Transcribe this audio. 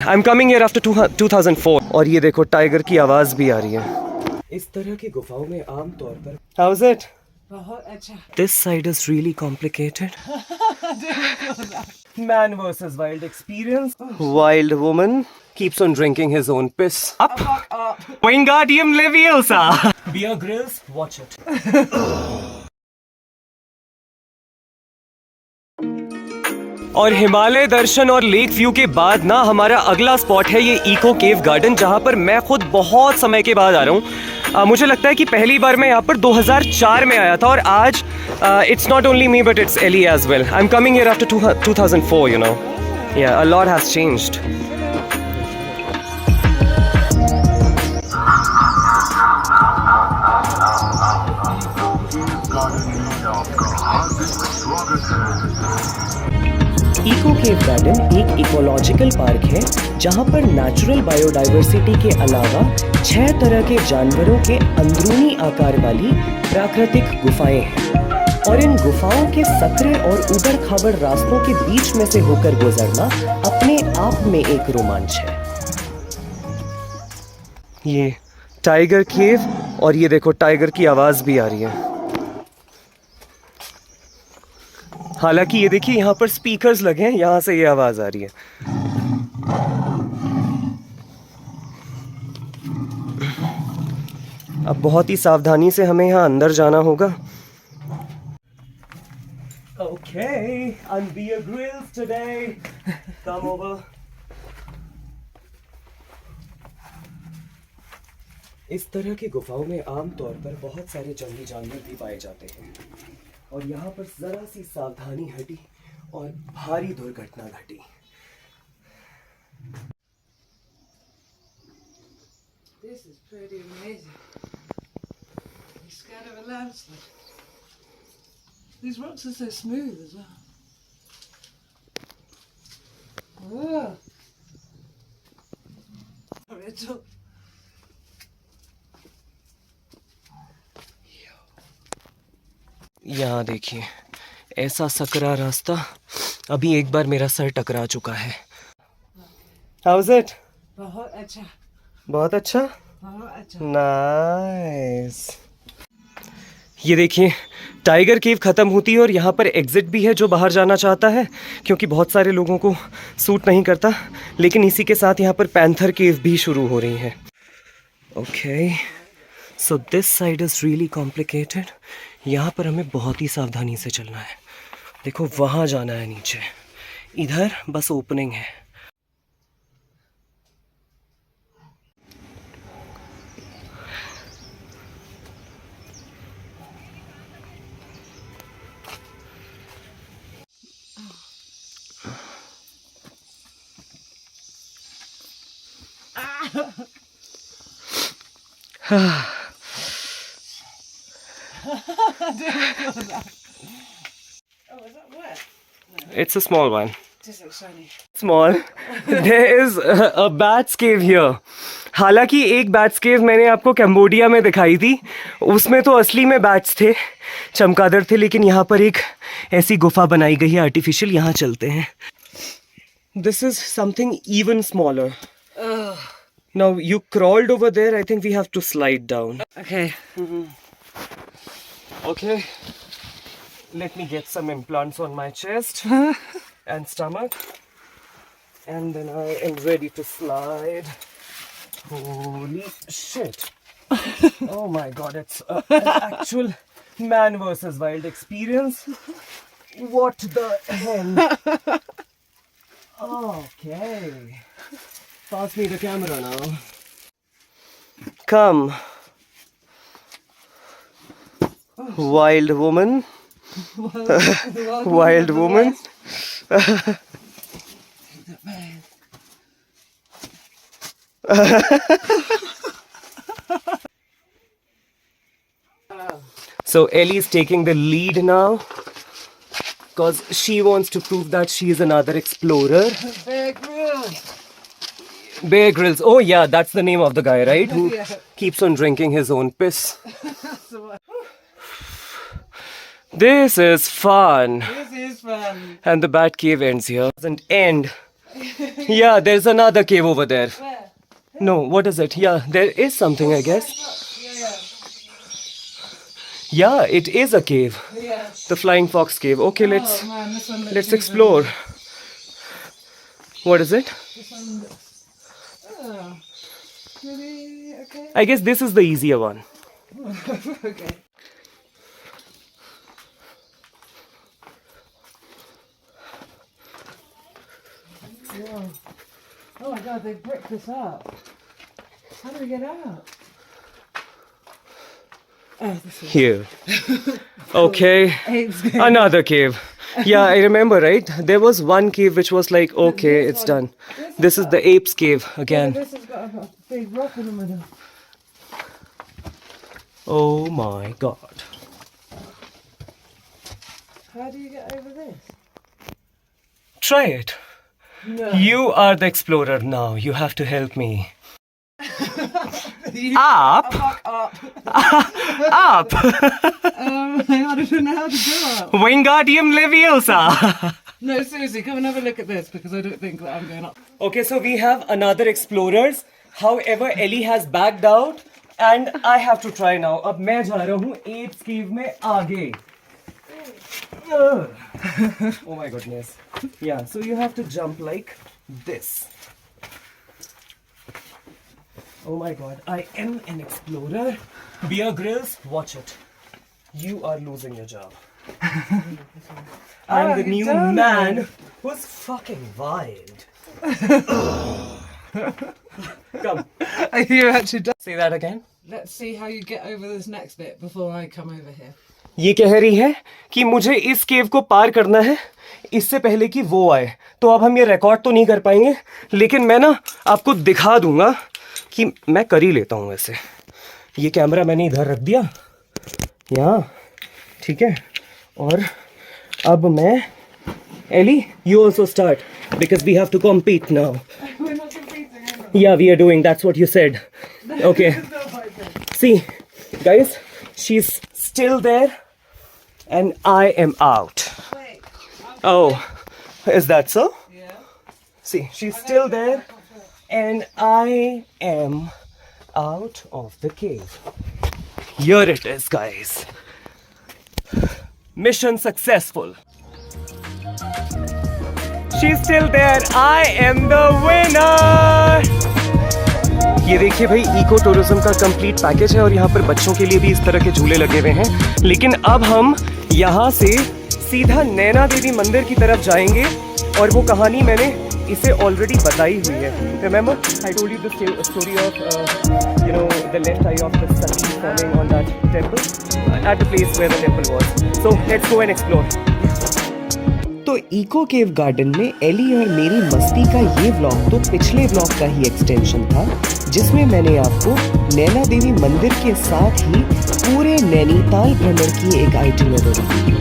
I am coming here after 2004। और ये देखो टाइगर की आवाज भी आ रही है। इस तरह की गुफाओं में आम तौर पर हाउ इज इट? बहुत अच्छा। This side is really complicated. Man versus wild experience. Wild woman keeps on drinking his own piss. Up. Wingardium Leviosa. Beer Grylls, watch it. और हिमालय दर्शन और लेक व्यू के बाद ना हमारा अगला स्पॉट है ये इको केव गार्डन, जहाँ पर मैं खुद बहुत समय के बाद आ रहा हूँ। मुझे लगता है कि पहली बार मैं यहाँ पर 2004 में आया था और आज it's not only me but it's Ellie as well. I am coming here after 2004, you know. Yeah, a lot has changed. Eco cave garden एक इकोलॉजिकल पार्क है जहां पर नेचुरल बायोडाइवर्सिटी के अलावा 6 तरह के जानवरों के अंदरूनी आकार वाली प्राकृतिक गुफाएं हैं। और इन गुफाओं के सकरे और उबड़ खाबड़ रास्तों के बीच में से होकर गुजरना अपने आप में एक रोमांच है। ये टाइगर केव, और ये देखो टाइगर की आवाज भी आ रही है। हालांकि ये देखिए यहाँ पर स्पीकर्स लगे हैं, यहाँ से ये आवाज आ रही है। अब बहुत ही सावधानी से हमें यहाँ अंदर जाना होगा। Okay, I'm Beer Grylls today. Come over. इस तरह की गुफाओं में आमतौर पर बहुत सारे जंगली जानवर भी पाए जाते हैं और यहाँ पर जरा सी सावधानी हटी और भारी दुर्घटना घटी। This is pretty amazing. It's kind of a landslide. These rocks are so smooth as well. Oh. It's यहाँ देखिए ऐसा सकरा रास्ता, अभी एक बार मेरा सर टकरा चुका है। How is it? बहुत अच्छा। बहुत अच्छा। बहुत अच्छा। नाइस। ये देखिए टाइगर केव खत्म होती है और यहाँ पर एग्जिट भी है जो बाहर जाना चाहता है, क्योंकि बहुत सारे लोगों को सूट नहीं करता। लेकिन इसी के साथ यहाँ पर पैंथर केव भी शुरू हो रही है। Okay, so this side is really complicated. यहाँ पर हमें बहुत ही सावधानी से चलना है। देखो वहाँ जाना है नीचे, इधर बस ओपनिंग है। Oh, is that wet? It's a small one. Just looks shiny. Small. There is a bats cave here. हालांकि एक बैट्स केव मैंने आपको कैम्बोडिया में दिखाई थी, उसमें तो असली में बैट्स थे, चमगादड़ थे। लेकिन यहाँ पर एक ऐसी गुफा बनाई गई है आर्टिफिशियल, यहाँ चलते हैं। This is something even smaller. Now you crawled over there. I think we have to slide down. Okay. Okay. Let me get some implants on my chest and stomach, and then I am ready to slide. Holy shit. Oh my god, it's an actual man versus wild experience. What the hell? Okay. Pass me the camera now. Come. Wild woman. Wild woman. So Ellie's taking the lead now because she wants to prove that she is another explorer. Bear Grylls. Bear Grylls. Oh yeah, that's the name of the guy, right? Who Yeah. keeps on drinking his own piss. That's the one. This is fun. This is fun. And the bat cave ends here. Doesn't end Yeah, there's another cave over there. Where? No, what is it? Yeah, there is something, I guess. Yeah. Yeah, it is a cave. Yeah. The Flying Fox Cave. Okay, let's Oh man, this one looks let's even- explore. What is it? This one looks. Oh. Really? Okay. I guess this is the easier one. Okay. Whoa. Oh my god, they bricked this up. How do we get out? Oh, this is Here. Okay. apes. Another cave. Yeah, I remember, right? There was one cave which was like, okay, it's done. This is the Apes Cave again. This has got a big rock in the middle. Oh my god. How do you get over this? Try it. No. You are the explorer now. You have to help me. You Up. fuck up. Up. I don't know how to go up. Wingardium Leviosa. No, seriously, come and have a look at this because I don't think that I'm going up. Okay, so we have another explorers. However, Ellie has backed out and I have to try now. अब मैं जा रहा हूँ Apes Cave में आगे. Oh my goodness. Yeah, so you have to jump like this. Oh my god, I am an explorer. Bear Grylls, watch it. You are losing your job. I'm the you new done man it. who's fucking wild. Come, You actually done. say that again. Let's see how you get over this next bit before I come over here. ये कह रही है कि मुझे इस केव को पार करना है इससे पहले कि वो आए. तो अब हम ये रिकॉर्ड तो नहीं कर पाएंगे, लेकिन मैं ना आपको दिखा दूंगा कि मैं कर ही लेता हूँ ऐसे. ये कैमरा मैंने इधर रख दिया यहाँ, ठीक है. और अब मैं Eli, you also start because we have to compete now. We're not competing, are we? Yeah, we are doing. That's what you said. Okay. See, guys, she's still there and I am out. Wait. Oh, is that so? Yeah. See, she's still there and I am out of the cave. Here it is, guys. Mission successful. She's still there. I am the winner. ये देखिए भाई, eco tourism का complete package है और यहाँ पर बच्चों के लिए भी इस तरह के झूले लगे हुए हैं. लेकिन अब हम यहाँ से सीधा नैना देवी मंदिर की तरफ जाएंगे और वो कहानी मैंने इसे ऑलरेडी बताई हुई है. Remember I told you the story of you know the left eye of the Sati falling on that temple at the place where the temple was. So let's go and explore. तो echo cave garden में Ellie और मेरी मस्ती का ये vlog तो पिछले vlog का ही एक्सटेंशन था, जिसमें मैंने आपको नैना देवी मंदिर के साथ ही पूरे नैनीताल भ्रमण की एक आइटिनरी दी.